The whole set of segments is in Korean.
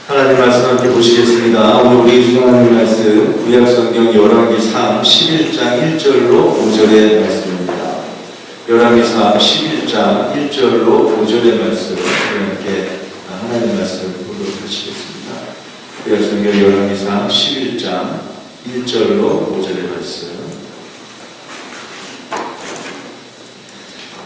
하나님 말씀 함께 보시겠습니다. 오늘 우리 주장하는 말씀 구약성경 열왕기상 11장 1절로 5절의 말씀입니다. 열왕기상 11장 1절로 5절의 말씀 함께 하나님 말씀 보도록 하시겠습니다. 구약성경 열왕기상 11장 1절로 5절의 말씀.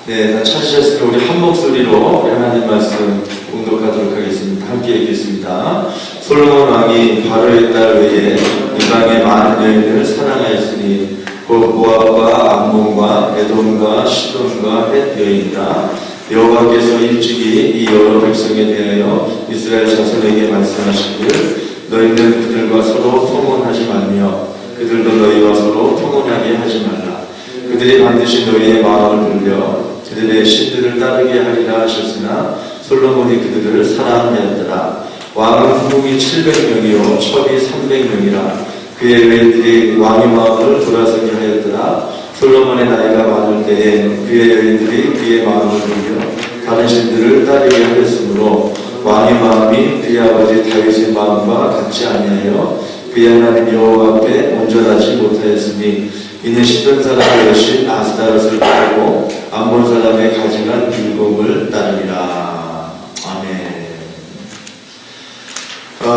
네, 다 찾으셨으면 우리 한 목소리로 하나님 말씀 공독하도록 하겠습니다. 함께 읽겠습니다. 솔로몬 왕이 바로의 딸 외에 이방의 많은 여인을 사랑하였으니 곧 모압과 암몬과 에돔과 시돈과 헷 여인이라. 여호와께서 일찍이 이 여러 백성에 대하여 이스라엘 자손에게 말씀하시기를 너희는 그들과 서로 통혼하지 말며 그들도 너희와 서로 통혼하게 하지 말라. 그들이 반드시 너희의 마음을 돌려 그들의 신들을 따르게 하리라 하셨으나 솔로몬이 그들을 사랑하였더라. 왕은 후궁이 700명이요 첩이 300명이라. 그의 여인들이 왕의 마음을 돌아서게 하였더라. 솔로몬의 나이가 많을 때에 그의 여인들이 그의 마음을 돌려 다른 신들을 따르게 하였으므로 왕의 마음이 그의 아버지 다윗의 마음과 같지 아니하여 그의 하나님 여호와 앞에 온전하지 못하였으니 이는 시돈 사람의 여신 아스다롯을 따르고 암몬 사람의 가증한 빌곰을 따르니라. 아멘.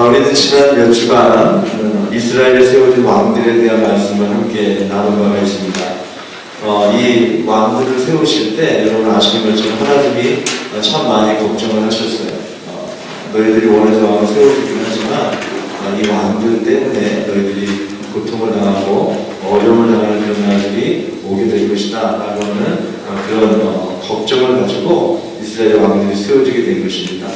우리는 지난 몇 주간 이스라엘에 세워진 왕들에 대한 말씀을 함께 나눈 바가 있습니다. 이 왕들을 세우실 때 여러분 아시는 것처럼 하나님이 참 많이 걱정을 하셨어요. 너희들이 원해서 왕을 세우기는 하지만 이 왕들 때문에 너희들이 고통을 당하고 어려움을 당하는 그런 날들이 오게 될 것이다 라고 하는 그런 걱정을 가지고 이스라엘 왕들이 세워지게 된 것입니다.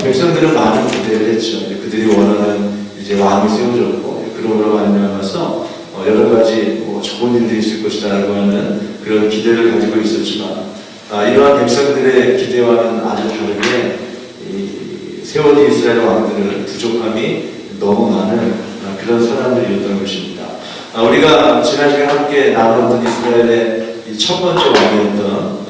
백성들은 많은 기대를 했죠. 그들이 원하는 이제 왕이 세워졌고 그러므로 말미암아서 여러 가지 좋은 일들이 있을 것이다 라고 하는 그런 기대를 가지고 있었지만 이러한 백성들의 기대와는 아주 다르게 세워진 이스라엘 왕들은 부족함이 너무 많은 그런 사람들이었던 것입니다. 우리가 지난 시간에 함께 나눴던 이스라엘의 첫 번째 왕이었던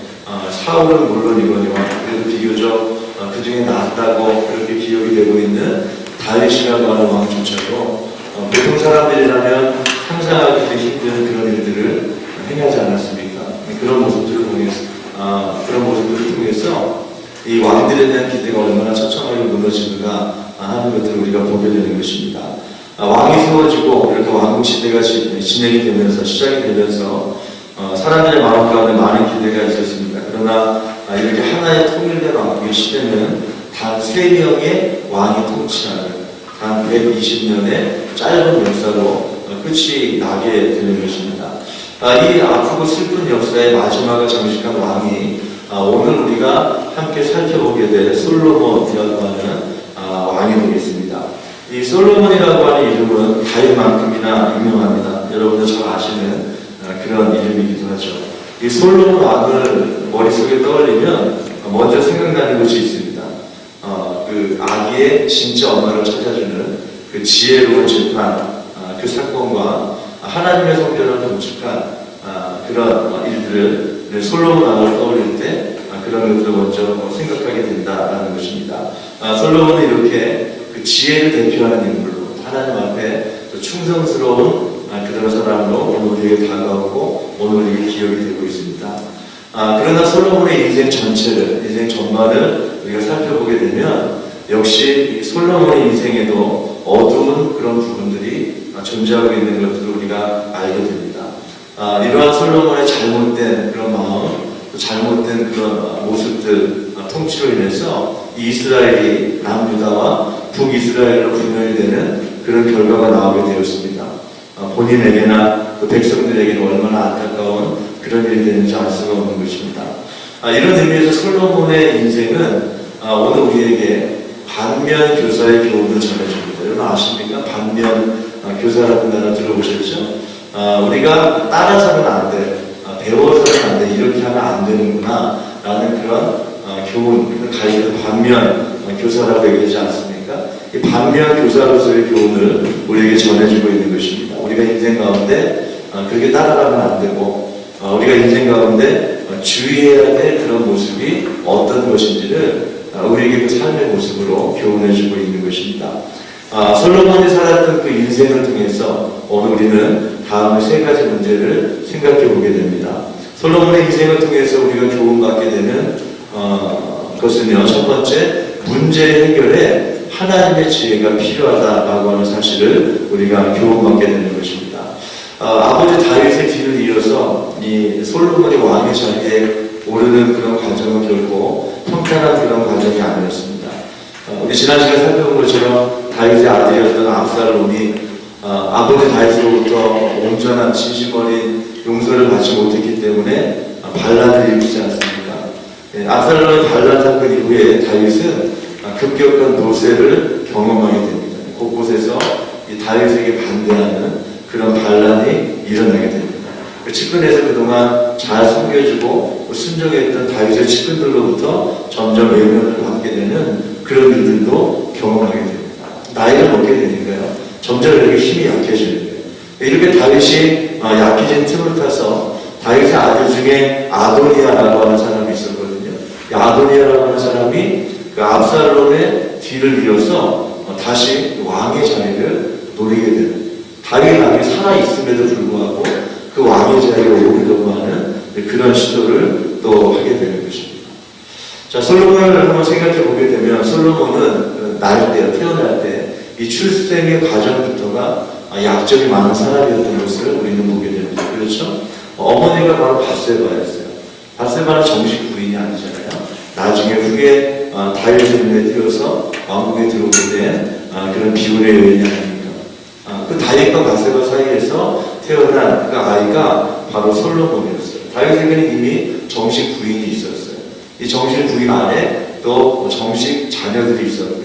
사울은 물론이거니와 그래도 비교적 그 중에 낫다고 그렇게 기억이 되고 있는 다윗이라고 하는 왕조차도 보통 사람들이라면 상상하기도 힘든 그런 일들을 행하지 않았습니까? 그런 모습들을 통해서 이 왕들에 대한 기대가 얼마나 처참하게 무너지는가 하는 것들을 우리가 보게 되는 것입니다. 왕이 세워지고 이렇게 왕국시대가 진행이 되면서 시작이 되면서 사람들의 마음 가운데 많은 기대가 있었습니다. 그러나 이렇게 하나의 통일된 왕국의 시대는 단 3명의 왕이 통치하는 단 120년의 짧은 역사로 끝이 나게 되는 것입니다. 이 아프고 슬픈 역사의 마지막을 장식한 왕이 오늘 우리가 함께 살펴보게 될 솔로몬이라고 하는 왕이 되겠습니다. 이 솔로몬이라고 하는 이름은 다윗만큼이나 유명합니다. 여러분들 잘 아시는 그런 이름이기도 하죠. 이 솔로몬 왕을 머릿속에 떠올리면 먼저 생각나는 것이 있습니다. 그 아기의 진짜 엄마를 찾아주는 그 지혜로운 재판, 그 사건과 하나님의 성전을 건축한 그런 일들을 솔로몬 왕을 떠올릴 때 그런 것들을 먼저 생각하게 된다라는 것입니다. 솔로몬은 이렇게 그 지혜를 대표하는 인물로 하나님 앞에 충성스러운 그런 사람으로 오늘 우리에게 다가오고 오늘 우리에게 기억이 되고 있습니다. 그러나 솔로몬의 인생 전체를, 인생 전반을 우리가 살펴보게 되면 역시 솔로몬의 인생에도 어두운 그런 부분들이 존재하고 있는 것들을 우리가 알게 됩니다. 이러한 솔로몬의 잘못된 그런 마음, 잘못된 그런 모습들, 통치로 인해서 이스라엘이 남유다와 북이스라엘로 분열이 되는 그런 결과가 나오게 되었습니다. 본인에게나 또 백성들에게는 얼마나 안타까운 그런 일이 되는지 알 수가 없는 것입니다. 이런 의미에서 솔로몬의 인생은 오늘 우리에게 반면 교사의 교훈을 전해줍니다. 여러분 아십니까? 반면 교사라는 단어 들어보셨죠? 우리가 따라서는 안 돼, 배워서는 안 돼, 이렇게 하면 안 되는구나 라는 그런 교훈, 가리키는 반면 교사라고 얘기하지 않습니까? 이 반면 교사로서의 교훈을 우리에게 전해주고 있는 것입니다. 우리가 인생 가운데 그렇게 따라가면 안 되고 우리가 인생 가운데 주의해야 될 그런 모습이 어떤 것인지를 우리에게 그 삶의 모습으로 교훈해주고 있는 것입니다. 솔로몬이 살았던 그 인생을 통해서 오늘 우리는 다음 세 가지 문제를 생각해 보게 됩니다. 솔로몬의 인생을 통해서 우리가 교훈받게 되는 것은요, 첫 번째, 문제 해결에 하나님의 지혜가 필요하다라고 하는 사실을 우리가 교훈받게 되는 것입니다. 아버지 다윗의 뒤를 이어서 이 솔로몬이 왕의 자리에 오르는 그런 과정은 결코 평탄한 그런 과정이 아니었습니다. 우리 지난 시간에 살펴본 것처럼 다윗의 아들이었던 압살롬이 아버지 다윗으로부터 온전한 진심 어린 용서를 받지 못했기 때문에 반란을 일으키지 않습니까? 압살롬의 반란 사건 이후에 다윗은 급격한 노쇠를 경험하게 됩니다. 곳곳에서 이 다윗에게 반대하는 그런 반란이 일어나게 됩니다. 그 측근에서 그동안 잘 섬겨주고 순종했던 다윗의 측근들로부터 점점 외면을 받게 되는 그런 일들도 경험하게 됩니다. 나이를 먹게 되니까요, 점점 이렇게 힘이 약해지는 거예요. 이렇게 다윗이 약해진 틈을 타서 다윗의 아들 중에 아도니아라고 하는 사람이 있었거든요. 아도니아라고 하는 사람이 그 압살롬의 뒤를 이어서 다시 왕의 자리를 노리게 되는, 다윗 왕이 살아있음에도 불구하고 그 왕의 자리에 오르려고 하는 그런 시도를 또 하게 되는 것입니다. 자, 솔로몬을 한번 생각해 보게 되면 솔로몬은 태어날 때 이 출생의 과정부터가 약점이 많은 사람이었던 것을 우리는 보게 됩니다. 그렇죠? 어머니가 바로 밧세바였어요. 밧세바는 정식 부인이 아니잖아요. 나중에 후에 다윗의 눈에 띄어서 왕궁에 들어오게 된 그런 비운의 여인이 아닙니까? 그 다윗과 밧세바 사이에서 태어난 그 아이가 바로 솔로몬이었어요. 다윗에게는 이미 정식 부인이 있었어요. 이 정식 부인 안에 또 정식 자녀들이 있었고요.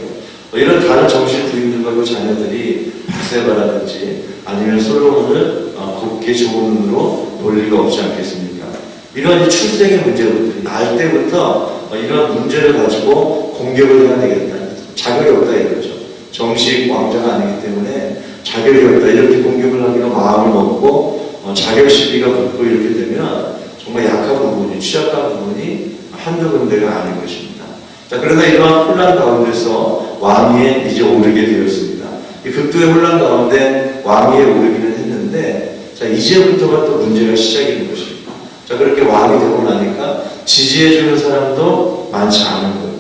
이런 다른 정식 부인들과 그 자녀들이 밧세바라든지 아니면 솔로몬을 곱게 좋은 눈으로 볼 리가 없지 않겠습니까? 이런 출생의 문제부터, 날 때부터 이런 문제를 가지고 공격을 해야 되겠다. 자격이 없다 이거죠. 정식 왕자가 아니기 때문에 자격이 없다. 이렇게 공격을 하기로 마음을 먹고 자격 시비가 붙고 이렇게 되면 정말 약한 부분이, 취약한 부분이 한두 군데가 아닌 것입니다. 자, 그러나 이러한 혼란 가운데서 왕위에 이제 오르게 되었습니다. 이 극도의 혼란 가운데 왕위에 오르기는 했는데, 자, 이제부터가 또 문제가 시작인 것입니다. 자, 그렇게 왕이 되고 나니까 지지해주는 사람도 많지 않은 거예요.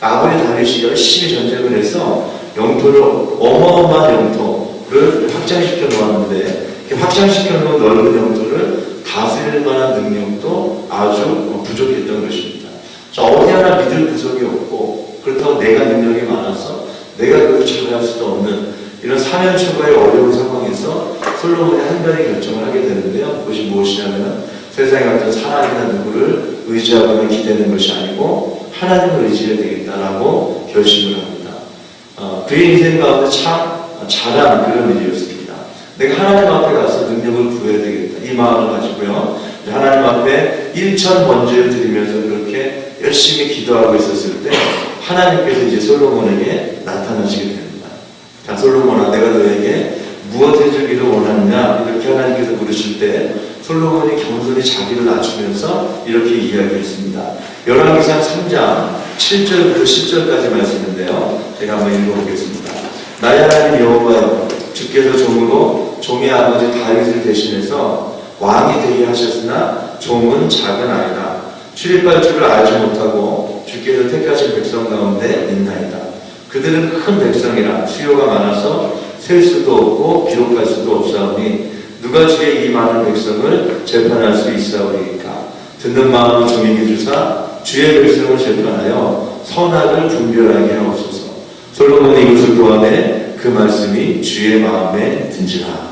아버지 다윗이 열심히 전쟁을 해서 영토를, 어마어마한 영토를 확장시켜 놓았는데, 확장시켜 놓은 넓은 영토를 다스릴 만한 능력도 아주 부족했던 것입니다. 자, 어디 하나 믿을 구석이 없고, 그렇다고 내가 능력이 많아서 내가 그것을 잘할 수도 없는 이런 사면초가의 어려운 상황에서 솔로몬이 한 가지 결정을 하게 되는데요. 그것이 무엇이냐면 세상에 어떤 사람이나 누구를 의지하거나 기대는 것이 아니고 하나님을 의지해야 되겠다라고 결심을 합니다. 그의 인생 가운데 참 잘한 그런 일이었습니다. 내가 하나님 앞에 가서 능력을 구해야 되겠다. 이 마음을 가지고요. 하나님 앞에 일천 번제를 드리면서 그렇게 열심히 기도하고 있었을 때 하나님께서 이제 솔로몬에게 나타나시게 됩니다. 자, 솔로몬아, 내가 너에게 무엇 해주기를 원하느냐? 이렇게 하나님께서 물으실 때 솔로몬이 겸손히 자기를 낮추면서 이렇게 이야기했습니다. 열왕기상 3장 7절부터 10절까지 말씀인데요. 제가 한번 읽어보겠습니다. 나의 하나님 여호와여, 주께서 종으로 종의 아버지 다윗을 대신해서 왕이 되게 하셨으나 종은 작은 아이다. 출입할 줄을 알지 못하고 주께서 택하신 백성 가운데 있나이다. 그들은 큰 백성이라 수요가 많아서 셀 수도 없고 기록할 수도 없사오니 누가 주의 이 많은 백성을 재판할 수 있사오리이까. 듣는 마음을 종에게 주사 주의 백성을 재판하여 선악을 분별하게 하옵소서. 솔로몬이 이것을 도함에 그 말씀이 주의 마음에 든지라.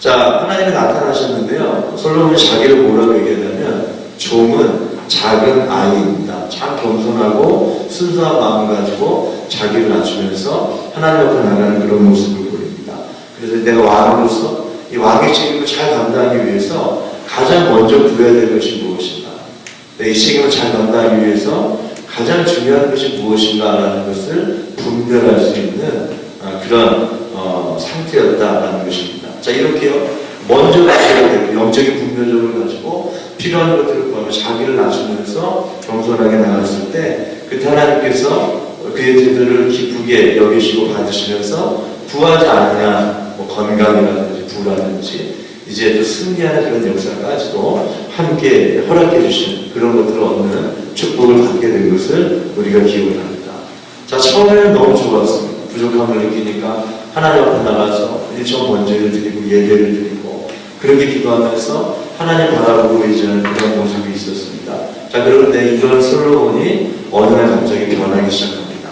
자, 하나님이 나타나셨는데요. 솔로몬이 자기를 뭐라고 얘기하냐면 종은 작은 아이입니다. 참 겸손하고 순수한 마음 가지고 자기를 낮추면서 하나님 앞에 나가는 그런 모습을 보입니다. 그래서 내가 왕으로서 이 왕의 책임을 잘 감당하기 위해서 가장 먼저 구해야 될 것이 무엇인가? 이 책임을 잘 감당하기 위해서 가장 중요한 것이 무엇인가라는 것을 분별할 수 있는 그런 상태였다라는 것입니다. 자, 이렇게요. 먼저 가져야 되고 영적인 분별력을 가지고 필요한 것들을 구하며 자기를 낮추면서 겸손하게 나갔을 때 그때 하나님께서 그의 태도를 기쁘게 여기시고 받으시면서 구하지 않냐 뭐 건강이라든지 부라든지 이제 또 승리하는 그런 역사까지도 함께 허락해 주신 그런 것들을 얻는 축복을 받게 된 것을 우리가 기억을 합니다. 자, 처음에는 너무 좋았습니다. 부족함을 느끼니까 하나님 앞에 나가서 일정 번제를 드리고 예배를 드리고 그렇게 기도하면서 하나님 바라보고 의지하는 그런 모습이 있었습니다. 자, 그런데 이런 솔로몬이 어느 날 갑자기 변하기 시작합니다.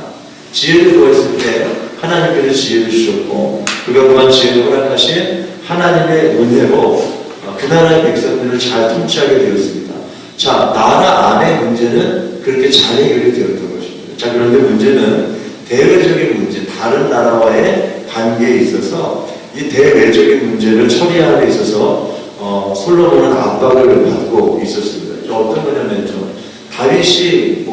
지혜를 구했을 때 하나님께서 지혜를 주셨고 그가 그만 지혜를 허락하신 하나님의 은혜로 그 나라의 백성들을 잘 통치하게 되었습니다. 자, 나라 안의 문제는 그렇게 잘 해결이 되었던 것입니다. 자, 그런데 문제는 대외적인 문제, 다른 나라와의 관계에 있어서 이 대외적인 문제를 처리하는 데 있어서 솔로몬은 압박을 받고 있었습니다. 어떤 거냐면 다윗이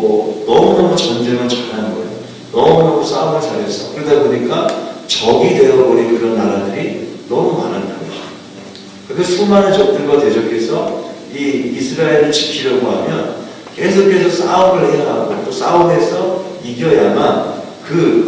너무너무 전쟁을 잘하는 거예요. 너무너무 싸움을 잘했어. 그러다 보니까 적이 되어버린 그런 나라들이 너무 많았다는 거죠. 그 수많은 적들과 대적해서 이 이스라엘을 지키려고 하면 계속해서 싸움을 해야 하고 또 싸움에서 이겨야만 그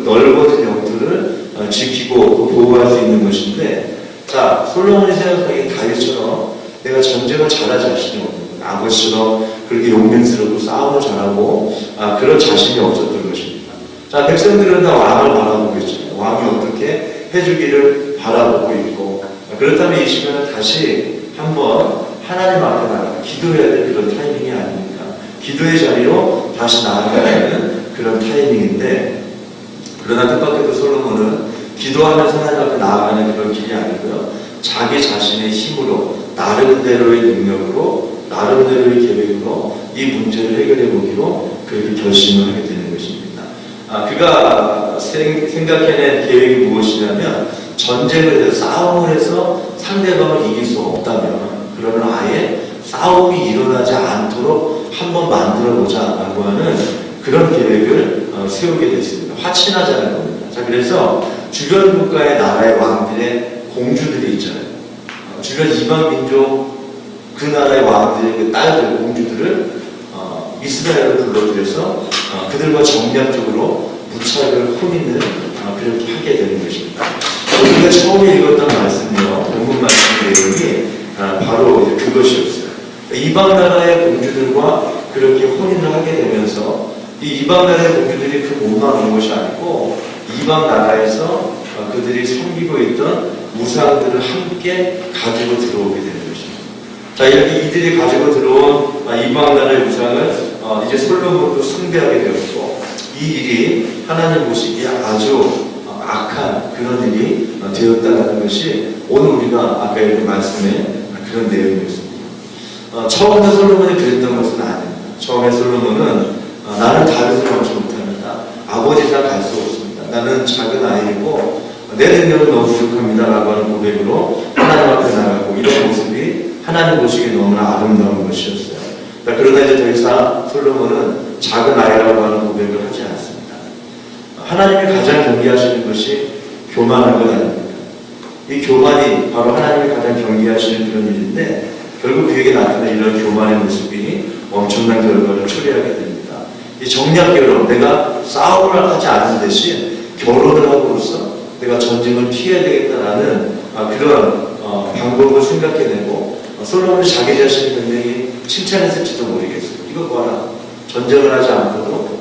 넓어진 영토를 지키고 또 보호할 수 있는 것인데 자, 솔로몬이 생각하기에 다윗처럼 내가 전쟁을 잘할 자신이 없는 거예요. 아버지처럼 그렇게 용맹스럽고 싸움을 잘하고 그런 자신이 없었던 것입니다. 자, 백성들은 다 왕을 바라보고 있잖아요. 왕이 어떻게 해주기를 바라보고 있고 그렇다면 이 시간은 다시 한번 하나님 앞에 나가 기도해야 될 그런 타이밍이 아닙니까? 기도의 자리로 다시 나아가야 하는 그런 타이밍인데 그러나 뜻밖에도 솔로몬은 기도하면서 하나님 앞에 나아가는 그런 길이 아니고요. 자기 자신의 힘으로 나름대로의 능력으로 나름대로의 계획으로 이 문제를 해결해 보기로 그렇게 결심을 하게 되는 것입니다. 그가 생각해낸 계획이 무엇이냐면 전쟁을 해서 싸움을 해서 상대방을 이길 수 없다면 그러면 아예 싸움이 일어나지 않도록 한번 만들어보자 라고 하는 그런 계획을 세우게 됐습니다. 화친하자는 겁니다. 자, 그래서 주변 국가의 나라의 왕들의 공주들이 있잖아요. 주변 이방 민족 그 나라의 왕들의 그 딸들 공주들을 이스라엘로 불러들여서 그들과 정략적으로 무차별 혼인을 그렇게 하게 되는 것입니다. 우리가 처음에 읽었던 말씀이요, 본문 말씀 내용이 바로 이제 그것이었어요. 이방 나라의 공주들과 그렇게 혼인을 하게 되면서 이 이방 나라의 공주들이 그 몸만 온 것이 아니고 이방 나라에서 그들이 섬기고 있던 우상들을 함께 가지고 들어오게 되는 것입니다. 자, 이렇게 이들이 가지고 들어온 이방 나라의 우상을 이제 솔로몬도 숭배하게 되었고 이 일이 하나님 보시기에 아주 악한 그런 일이 되었다는 것이 오늘 우리가 아까 읽은 말씀의 그런 내용이었습니다. 처음에 솔로몬이 그랬던 것은 아닙니다. 처음에 솔로몬은 나는 다윗을 넘지 못합니다. 아버지가 갈 수 없습니다. 나는 작은 아이이고 내 능력은 너무 부족합니다 라고 하는 고백으로 하나님 앞에 나가고 이런 모습이 하나님 보시기에 너무나 아름다운 것이었어요. 그러나 이제 더 이상 솔로몬은 작은 아이라고 하는 고백을 하지 않습니다. 하나님이 가장 경계하시는 것이 교만한 것 아닙니까? 이 교만이 바로 하나님이 가장 경계하시는 그런 일인데 결국 그에게 나타난 이런 교만의 모습이 엄청난 결과를 초래하게 됩니다. 이 정략 결혼, 내가 싸움을 하지 않은 대신 결혼을 함으로써 내가 전쟁을 피해야 되겠다라는 그런 방법을 생각해내고 솔로몬이 자기 자신을 굉장히 칭찬했을지도 모르겠어요. 이거 봐라. 전쟁을 하지 않고도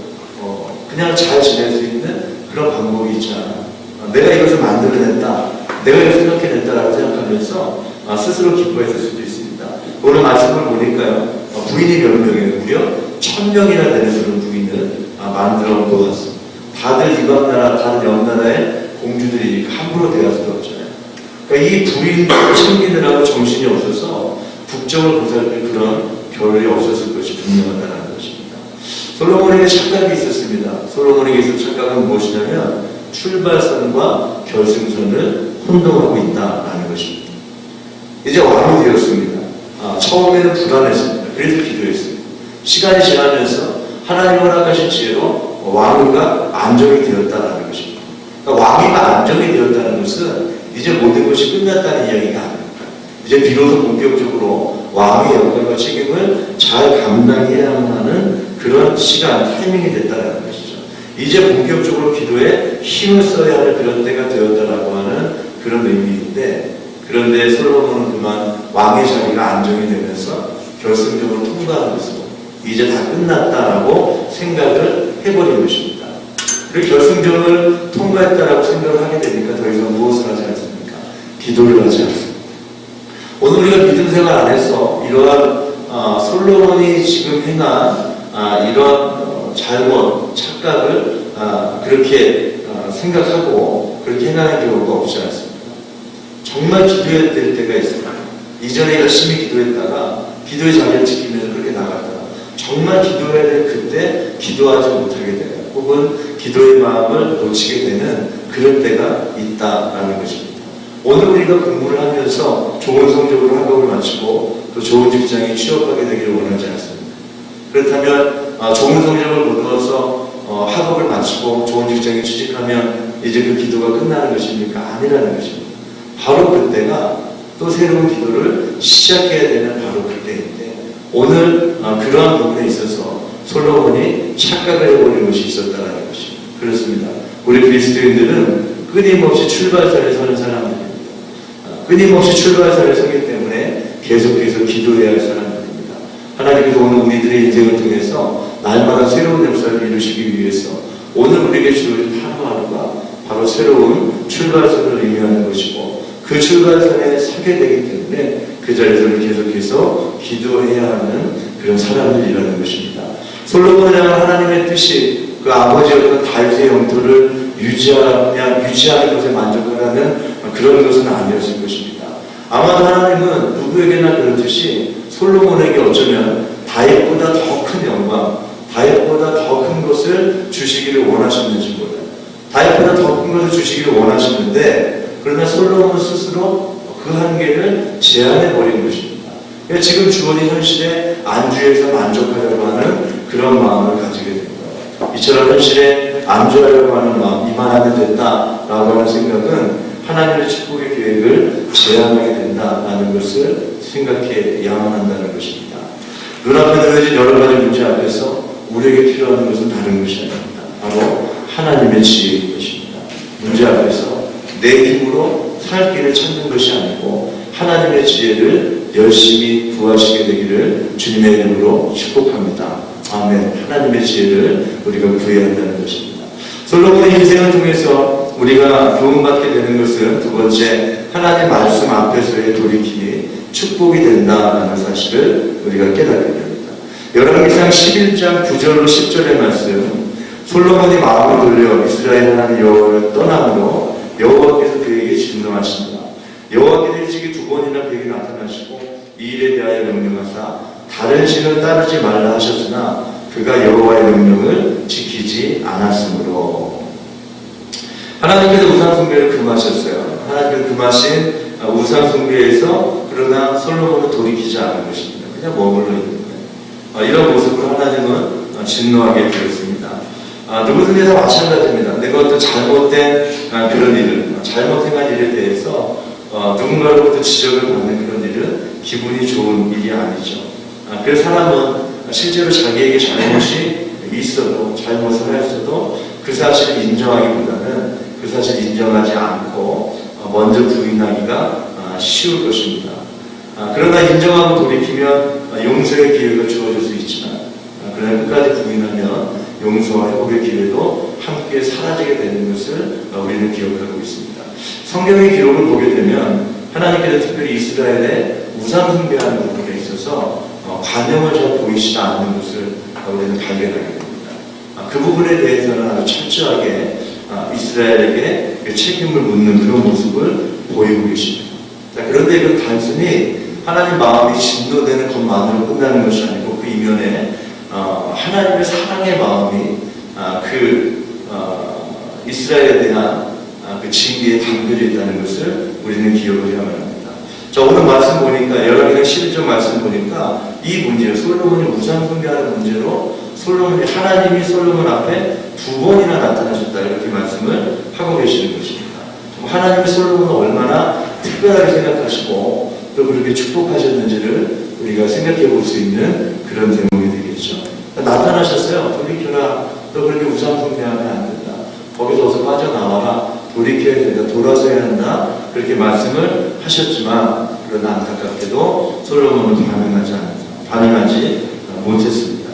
그냥 잘 지낼 수 있는 그런 방법이 있잖아. 내가 이것을 만들어냈다. 내가 이걸 생각해냈다라고 생각하면서 스스로 기뻐했을 수도 있습니다. 오늘 말씀을 보니까요. 부인이 몇 명이에요? 무려 1000명이나 되는 그런 부인을 만들어 놓았습니다. 다들 이방 나라, 다른 옆 나라의 공주들이 함부로 대할 수도 없잖아요. 그러니까 이 부인을 챙기느라고 정신이 없어서 국정을 보살필 그런 겨를이 없었을 것이 분명하다는 것입니다. 솔로몬에게 착각이 있었습니다. 솔로몬에게 있었던 착각은 무엇이냐면 출발선과 결승선을 혼동하고 있다라는 것입니다. 이제 왕이 되었습니다. 처음에는 불안했습니다. 그래서 기도했습니다. 시간이 지나면서 하나님 허락하신 지혜로 왕위가 안정이 되었다는 것입니다. 그러니까 왕위가 안정이 되었다는 것은 이제 모든 것이 끝났다는 이야기가 아닙니다. 이제 비로소 본격적으로 왕의 역할과 책임을 잘 감당해야만 하는 그런 시간, 타이밍이 됐다는 것이죠. 이제 본격적으로 기도에 힘을 써야 할 그런 때가 되었다라고 하는 그런 의미인데, 그런데 솔로몬은 그만 왕의 자리가 안정이 되면서 결승적으로 통과한 것으로 이제 다 끝났다라고 생각을 해버린 것입니다. 그리고 결승전을 통과했다라고 생각을 하게 되니까 더 이상 무엇을 하지 않습니까? 기도를 하지 않습니다. 오늘 우리가 믿음 생활 안에서 이러한 솔로몬이 지금 행한 이런 잘못, 착각을 그렇게 생각하고 그렇게 행하는 경우가 없지 않습니다. 정말 기도해야 될 때가 있습니다. 이전에 열심히 기도했다가 기도의 자리를 지키면서 그렇게 나갔다가 정말 기도해야 될 그때 기도하지 못하게 돼요. 혹은 기도의 마음을 놓치게 되는 그런 때가 있다라는 것입니다. 오늘 우리가 공부를 하면서 좋은 성적으로 학업을 마치고 또 좋은 직장에 취업하게 되기를 원하지 않습니다. 그렇다면 좋은 성적을 거두어서 학업을 마치고 좋은 직장에 취직하면 이제 그 기도가 끝나는 것입니까? 아니라는 것입니다. 바로 그때가 또 새로운 기도를 시작해야 되는 바로 그때인데, 오늘 그러한 부분에 있어서 솔로몬이 착각을 해버린 것이 있었다는 것입니다. 그렇습니다. 우리 그리스도인들은 끊임없이 출발선에 서는 사람들입니다. 끊임없이 출발선에 서기 때문에 계속해서 기도해야 할 사람들입니다. 하나님께서 오늘 우리들의 인생을 통해서 날마다 새로운 역사를 이루시기 위해서 오늘 우리에게 주어진 하루하루가 바로 새로운 출발선을 의미하는 것이고, 그 출발선에 서게 되기 때문에 그 자리에서 계속해서 기도해야 하는 그런 사람들이라는 것입니다. 솔로몬을 향한 하나님의 뜻이 그 아버지였던 다윗의 영토를 유지하는 것에 만족하는 그런 것은 아니었을 것입니다. 아마도 하나님은 누구에게나 그렇듯이 솔로몬에게 어쩌면 다윗보다 더 큰 영광, 다윗보다 더 큰 것을 주시기를 원하셨는지 몰라요. 다윗보다 더 큰 것을 주시기를 원하시는데, 그러나 솔로몬 스스로 그 한계를 제한해버린 것입니다. 지금 주어진 현실에 안주해서 만족하려고 하는 그런 마음을 가지게 된 거예요. 이처럼 현실에 안주하려고 하는 마음, 이만하면 됐다라고 하는 생각은 하나님의 축복의 계획을 제한하게 된다라는 것을 생각해야만 한다는 것입니다. 눈앞에 놓여진 여러 가지 문제 앞에서 우리에게 필요한 것은 다른 것이 아닙니다. 바로 하나님의 지혜인 것입니다. 문제 앞에서 내 힘으로 살 길을 찾는 것이 아니고 하나님의 지혜를 열심히 구하시게 되기를 주님의 이름으로 축복합니다. 아멘. 하나님의 지혜를 우리가 구해야 한다는 것입니다. 솔로몬의 인생을 통해서 우리가 도움받게 되는 것은 두 번째, 하나님 말씀 앞에서의 돌이킴이 축복이 된다는 사실을 우리가 깨닫게 됩니다. 열왕기상 11장 9절로 10절의 말씀, 솔로몬이 마음을 돌려 이스라엘 하나님 여호와를 떠남으로 여호와께서 그에게 진노하신다. 여호와께서 일찍이 두 번이나 그에게 나타나시고 이 일에 대하여 명령하사 다른 신을 따르지 말라 하셨으나 그가 여호와의 명령을 지키지 않았으므로. 하나님께서 우상 숭배를 금하셨어요. 하나님께서 금하신 우상 숭배에서 그러나 솔로몬은 돌이키지 않은 것입니다. 그냥 머물러 있는 거예요. 이런 모습으로 하나님은 진노하게 되었습니다. 누구든지 다 마찬가지입니다. 내가 어떤 잘못된 그런 일을, 잘못 행한 일에 대해서 누군가로부터 지적을 받는 그런 일은 기분이 좋은 일이 아니죠. 그래서 사람은 실제로 자기에게 잘못이 있어도, 잘못을 하였어도 그 사실을 인정하기보다는 그 사실을 인정하지 않고 먼저 부인하기가 쉬울 것입니다. 그러나 인정하고 돌이키면 용서의 기회가 주어질 수 있지만, 그러나 끝까지 부인하면 용서와 회복의 기회도 함께 사라지게 되는 것을 우리는 기억하고 있습니다. 성경의 기록을 보게 되면 하나님께서 특별히 이스라엘의 우상 숭배하는 부분에 있어서 관용을 잘 보이시지 않는 것을 우리는 발견하게 됩니다. 그 부분에 대해서는 아주 철저하게 이스라엘에게 책임을 묻는 그런 모습을 보이고 계십니다. 그런데 이건 단순히 하나님 마음이 진노되는 것만으로 끝나는 것이 아니고 그 이면에 하나님의 사랑의 마음이 이스라엘에 대한 그 징계에 담겨져 있다는 것을 우리는 기억을 해야만 합니다. 자, 오늘 말씀 보니까, 열왕기상 11절 말씀 보니까 이 문제, 솔로몬이 우상 숭배하는 문제로 하나님이 솔로몬 앞에 두 번이나 나타나셨다, 이렇게 말씀을 하고 계시는 것입니다. 하나님이 솔로몬을 얼마나 특별하게 생각하시고 또 그렇게 축복하셨는지를 우리가 생각해 볼 수 있는 그런 대목이 되겠죠. 나타나셨어요. 돌이켜라. 너 그렇게 우상 숭배하면 안 된다. 거기서 어서 빠져나와라. 돌이켜야 된다. 돌아서야 한다. 그렇게 말씀을 하셨지만 그러나 안타깝게도 솔로몬은 반응하지 못했습니다.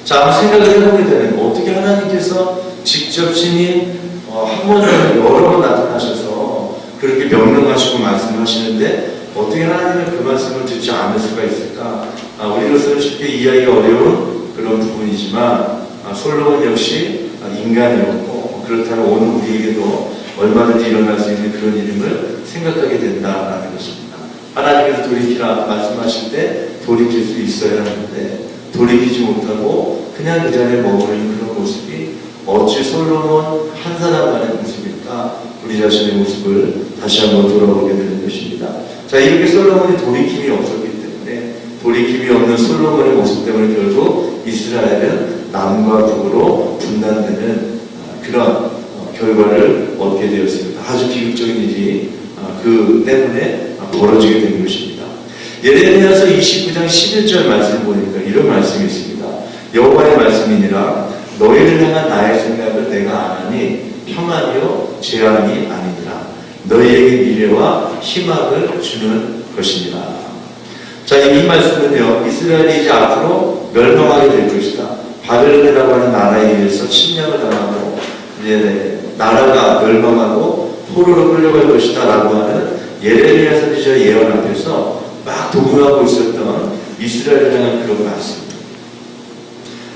자, 한번 생각을 해보게 되는 거. 어떻게 하나님께서 직접 친히 한 번은 여러 번 나타나셔서 그렇게 명령하시고 말씀하시는데 어떻게 하나님은 그 말씀을 듣지 않을 수가 있을까? 우리로서는 쉽게 이해하기가 어려운 그런 부분이지만 솔로몬 역시 인간이었고 그렇다면 오늘 우리에게도 얼마든지 일어날 수 있는 그런 일임을 생각하게 된다라는 것입니다. 하나님께서 돌이키라 말씀하실 때 돌이킬 수 있어야 하는데 돌이키지 못하고 그냥 그 자리에 머무르는 그런 모습이 어찌 솔로몬 한 사람만의 모습일까? 우리 자신의 모습을 다시 한번 돌아보게 되는 것입니다. 자, 이렇게 솔로몬이 돌이킴이 없었기 때문에 돌이킴이 없는 솔로몬의 모습 때문에 결국 이스라엘은 남과 북으로 분단되는 그런 결과를 얻게 되었습니다. 아주 비극적인 일이 그 때문에 벌어지게 된 것입니다. 예레미야서 29장 11절 말씀 보니까 이런 말씀이 있습니다. 여호와의 말씀이니라 너희를 향한 나의 생각을 내가 아나니 평안이요 재앙이 아니니라 너희에게 미래와 희망을 주는 것이니라. 자, 이 말씀은요 이스라엘이 이제 앞으로 멸망하게 될 것이다. 바벨론이라고 하는 나라에 의해서 침략을 당하고 이제 나라가 멸망하고 포로로 끌려갈 것이다 라고 하는 예레미야 선지자의 예언 앞에서 막 도구하고 있었던 이스라엘을 향한 그런 말씀입니다.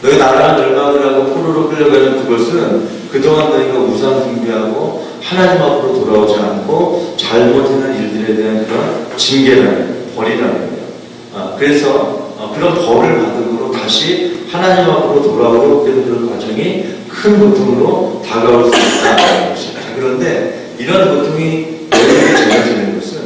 너희 나라가 멸망을 하고 포로로 끌려가는 그것은 그동안 너희가 우상 숭배하고 하나님 앞으로 돌아오지 않고 잘못하는 일들에 대한 그런 징계라는 벌이라는 거예요. 그래서 그런 벌을 받음으로 다시 하나님 앞으로 돌아오려고 되는 그런 과정이 큰 고통으로 다가올 수 있다는 것입니다. 그런데 이런 고통이 너희에게 전해지는 것은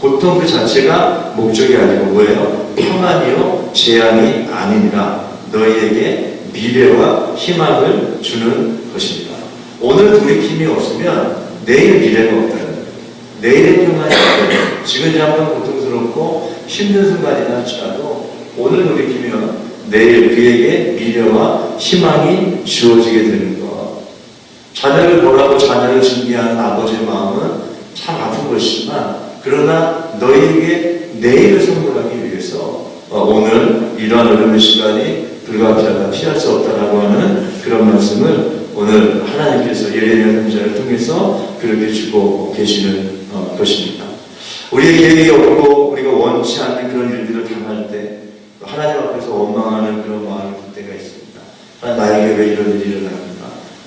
고통 그 자체가 목적이 아니고 뭐예요? 평안이요 재앙이 아니니라 너희에게 미래와 희망을 주는 것입니다. 오늘 돌이킴이 없으면 내일 미래가 없다는 거예요. 내일의 평안이 없다는 지금 잠깐 고통스럽고 힘든 순간이나 할지라도 오늘 돌이키면 내일 그에게 미래와 희망이 주어지게 되는 것. 자녀를 보라고 자녀를 징계하는 아버지의 마음은 참 아픈 것이지만 그러나 너희에게 내일을 선물하기 위해서 오늘 이러한 어려운 시간이 불가피하다 피할 수 없다라고 하는 그런 말씀을 오늘 하나님께서 예레미야 선지자를 통해서 그렇게 주고 계시는 것입니다. 우리의 계획이 없고 우리가 원치 않는 그런 일들을 당할 때 하나님 앞에서 원망하는 그런 마음이 들 때가 있습니다. 나에게 왜 이런 일이 일어납니까?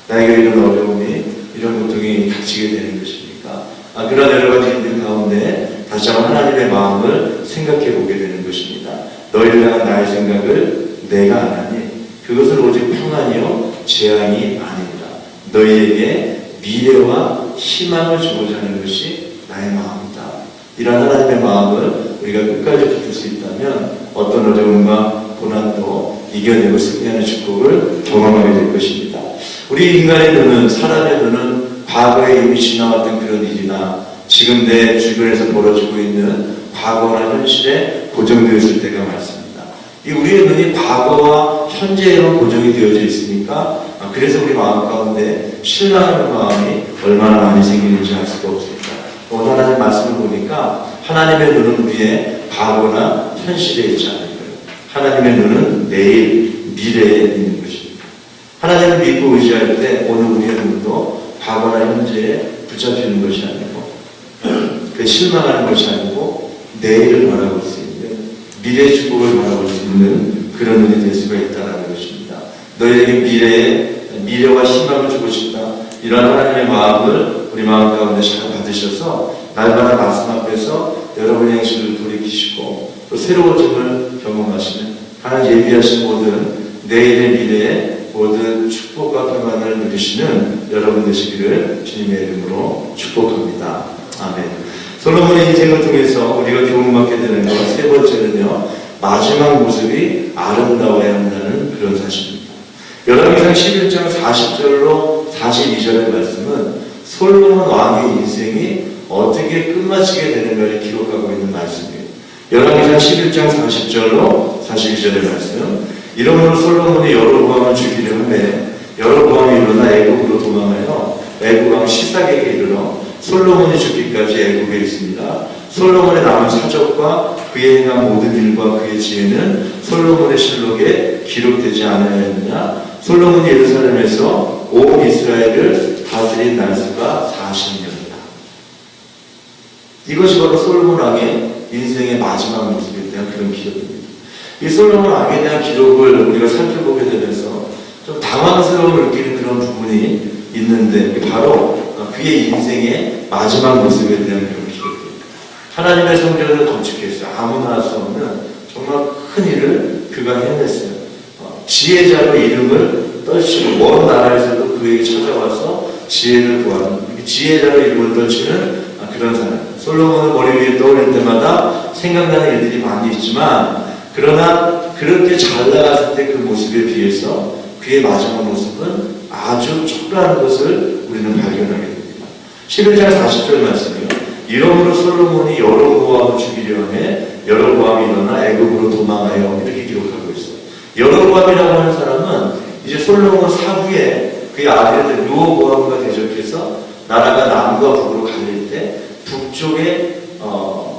나에게 왜 이런 어려움이 이런 고통이 닥치게 되는 것입니까? 그런 여러 가지 일들 가운데 다시 한번 하나님의 마음을 생각해 보게 되는 것입니다. 너희를 향한 나의 생각을 내가 아나니 그것은 오직 평안이요 재앙이 아니니라. 너희에게 미래와 희망을 주고자 하는 것이 나의 마음이다. 이런 하나님의 마음을 우리가 끝까지 붙들 수 있다면 어떤 어려움과 고난도 이겨내고 승리하는 축복을 경험하게 될 것입니다. 우리 인간의 눈은 사람의 눈은 과거에 이미 지나왔던 그런 일이나 지금 내 주변에서 벌어지고 있는 과거나 현실에 고정되어 있을 때가 많습니다. 이 우리의 눈이 과거와 현재에만 고정이 되어져 있으니까 그래서 우리 마음 가운데 실망하는 마음이 얼마나 많이 생기는지 알 수가 없습니다. 오늘 하나님 말씀을 보니까 하나님의 눈은 우리의 과거나 현실에 있지 않은 거예요. 하나님의 눈은 내일, 미래에 있는 것입니다. 하나님을 믿고 의지할 때 오늘 우리의 눈도 과거나 현재에 붙잡히는 것이 아니고 그 실망하는 것이 아니고 내일을 바라볼 수 있는 미래의 축복을 바라볼 수 있는 그런 눈이 될 수가 있다는 것입니다. 너희에게 미래와 희망을 주고 싶다. 이런 하나님의 마음을 우리 마음 가운데 잘 받으셔서 날마다 말씀 앞에서 여러분의 행실을 돌이키시고 또 새로워짐을 경험하시는 하나님 예비하신 모든 내일의 미래에 모든 축복과 평안을 누리시는 여러분 되시기를 주님의 이름으로 축복합니다. 아멘. 솔로몬의 인생을 통해서 우리가 교훈받게 되는 것 세 번째는요, 마지막 모습이 아름다워야 한다는 그런 사실입니다. 열왕기상 11장 40절로 42절의 말씀은 솔로몬 왕의 인생이 어떻게 끝마치게 되는가를 기록하고 있는 말씀이에요. 열왕기상 11장 40절로 42절의 말씀. 이러므로 솔로몬이 여로보암을 죽이려 하매 여로보암이 일어나 애굽으로 도망하여 애굽 왕 시삭에게 이르러 솔로몬이 죽기까지 애굽에 있습니다. 솔로몬의 남은 사적과 그의 행한 모든 일과 그의 지혜는 솔로몬의 실록에 기록되지 않았느냐. 솔로몬이 예루살렘에서 온 이스라엘을 다스린 날수가 40년이다. 이것이 바로 솔로몬 왕의 인생의 마지막 모습에 대한 그런 기록입니다. 이 솔로몬 왕에 대한 기록을 우리가 살펴보게 되면서 좀 당황스러움을 느끼는 그런 부분이 있는데 바로 그의 인생의 마지막 모습에 대한 그런 기록입니다. 하나님의 성전을 건축했어요. 아무나 할 수 없는 정말 큰 일을 그가 해냈어요. 지혜자로 이름을 떨치고 먼 나라에서도 그에게 찾아와서 지혜를 구하는 지혜자로 이름을 떨치는 그런 사람. 솔로몬을 머리 위에 떠올릴 때마다 생각나는 일들이 많이 있지만 그러나 그렇게 잘 나갔을 때 그 모습에 비해서 그의 마지막 모습은 아주 초라한 것을 우리는 발견하게 됩니다. 11장 40절 말씀이요. 이러므로 솔로몬이 여로보암을 죽이려 하매 여로보암이 일어나 애굽으로 도망하여 이렇게 기록하고 있어요. 여로보암이라고 하는 사람은 이제 솔로몬 사후에 그의 아들들 르호보암과 대적해서 나라가 남과 북으로 갈릴 때 북쪽에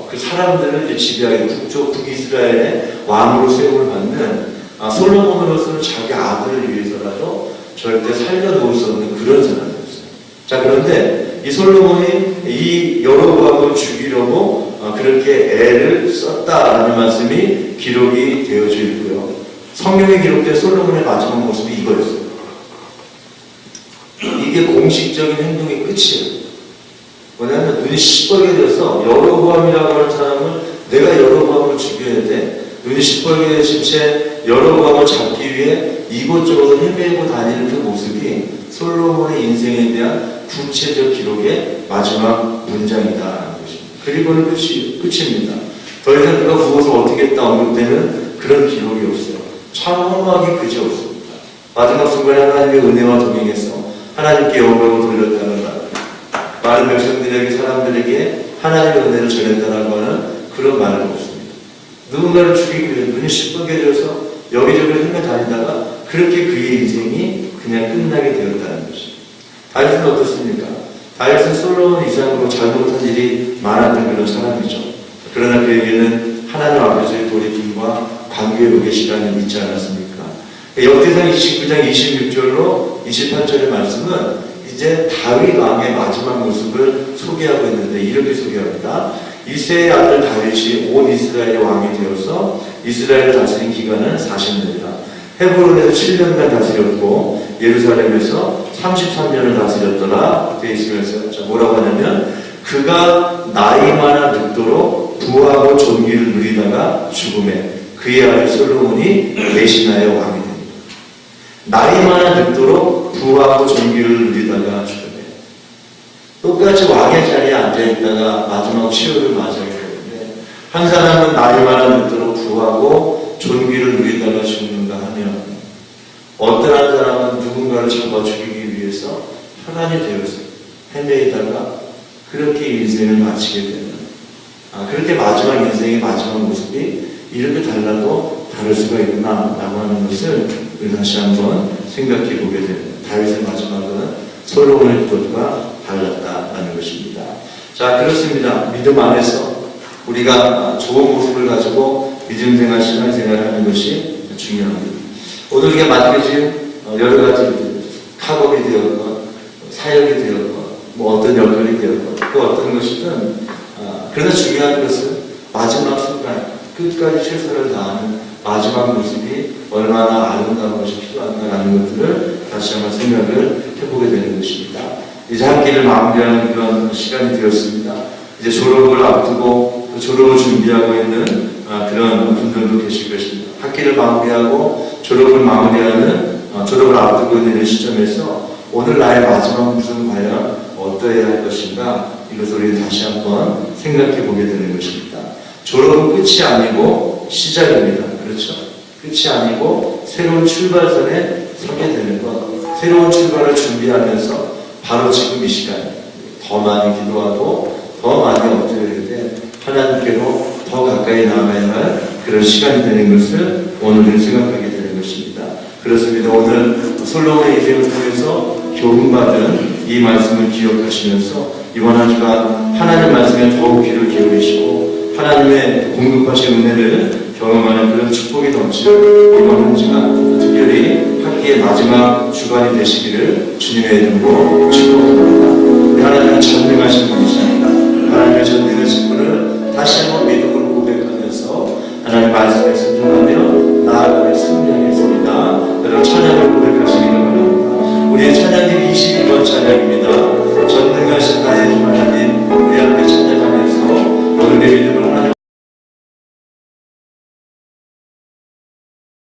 그 사람들을 이제 지배하게 북쪽 북이스라엘의 왕으로 세움을 받는 솔로몬으로서는 자기 아들을 위해서라도 절대 살려놓을 수 없는 그런 사람이었어요. 자, 그런데 이 솔로몬이 이 여로보암을 죽이려고 그렇게 애를 썼다라는 말씀이 기록이 되어져 있고요. 성경에 기록된 솔로몬의 마지막 모습이 이거였어요. 이게 공식적인 행동의 끝이에요. 뭐냐면 눈이 시뻘게 돼서 여로보암이라고 하는 사람은 내가 여로보암을 죽여야 돼. 눈이 시뻘게 진 채 여로보암을 잡기 위해 이곳저곳 헤매고 다니는 그 모습이 솔로몬의 인생에 대한 구체적 기록의 마지막 문장이다라는 것입니다. 그리고는 끝입니다. 더 이상 그가 무엇을 어떻게 했다 언급되는 그런 기록이 없어요. 참 허무하기 그지 없습니다. 마지막 순간에 하나님의 은혜와 동행해서 하나님께 영광을 돌렸다는 말, 많은 백성들에게 사람들에게 하나님의 은혜를 전했다라고 하는 그런 말은 없습니다. 누군가를 죽이기 위해 눈이 시뻘개져서 여기저기 헤매다니다가 그렇게 그의 인생이 그냥 끝나게 되었다는 것입니다. 다윗은 어떻습니까? 다윗은 솔로몬 이상으로 잘못한 일이 많았던 그런 사람이죠. 그러나 그에게는 하나님 앞에서의 돌이킴과 관계회복의 시간이 있지 않았습니까? 역대상 29장 26절로 28절의 말씀은 이제 다윗 왕의 마지막 모습을 소개하고 있는데 이렇게 소개합니다. 이새의 아들 다윗이 온 이스라엘의 왕이 되어서 이스라엘을 다스린 기간은 40년이라. 헤브론에서 7년간 다스렸고 예루살렘에서 33년을 다스렸더라 되어 있으면서 자, 뭐라고 하냐면 그가 나이마나 늙도록 부하고 존귀를 누리다가 죽음에 그의 아들 솔로몬이 대신하여 왕이 됩니다. 나이마나 늙도록 부하고 존귀를 누리다가 죽음에 똑같이 왕의 자리에 앉아있다가 마지막 시효를 맞이하게 되는데 한 사람은 나이마나 늙도록 부하고 존귀를 누리다가 죽는가 하면 어떤 한 사람은 누군가를 잡아 죽이기 위해서 혈안이 되어서 헤매이다가 그렇게 인생을 마치게 되는 그렇게 마지막 인생의 마지막 모습이 이렇게 달라도 다를 수가 있구나 라고 하는 것을 우리 다시 한번 생각해 보게 됩니다. 다윗의 마지막은 솔로몬의 것과 달랐다라는 것입니다. 자, 그렇습니다. 믿음 안에서 우리가 좋은 모습을 가지고 믿음생활, 신앙생활을 하는 것이 중요합니다. 오늘 우리가 맡게 진 여러 가지 학업이 되었건 사역이 되었건 뭐 어떤 역할이 되었건 그 어떤 것이든 그러나 중요한 것은 마지막 순간 끝까지 최선을 다하는 마지막 모습이 얼마나 아름다운 것이 필요한가라는 것들을 다시 한번 생각을 해보게 되는 것입니다. 이제 학기를 마무리하는 그런 시간이 되었습니다. 이제 졸업을 앞두고 졸업을 준비하고 있는 그런 분들도 계실 것입니다. 학기를 마무리하고 졸업을 마무리하는 졸업을 앞두고 있는 시점에서 오늘 나의 마지막 모습은 과연 어떠해야 할 것인가 이것을 우리 다시 한번 생각해 보게 되는 것입니다. 졸업은 끝이 아니고 시작입니다. 그렇죠? 끝이 아니고 새로운 출발선에 서게 되는 것, 새로운 출발을 준비하면서 바로 지금 이 시간 더 많이 기도하고 더 많이 엎드려야 돼 하나님께로 더 가까이 가까이 나가야 할 그런 시간이 되는 것을 오늘은 생각하게 되는 것입니다. 그렇습니다. 오늘 솔로몬의 인생을 통해서 교훈받은 이 말씀을 기억하시면서 이번 한 주간 하나님 말씀에 더욱 귀를 기울이시고 하나님의 공급하신 은혜를 경험하는 그런 축복이 넘치는 이번 한 주간 특별히 학기의 마지막 주간이 되시기를 주님의 이름으로 축복합니다. 하나님은 전능하신 분이십니다. 하나님의 전능하신 분을 다시 한번 믿음으로 고백하면서 하나님 말씀에 순종하며 나아가며 승리하겠습니다. 여러분 찬양을 고백하시기를 바랍니다. 우리의 찬양이 22번 찬양입니다. 전능하신 나의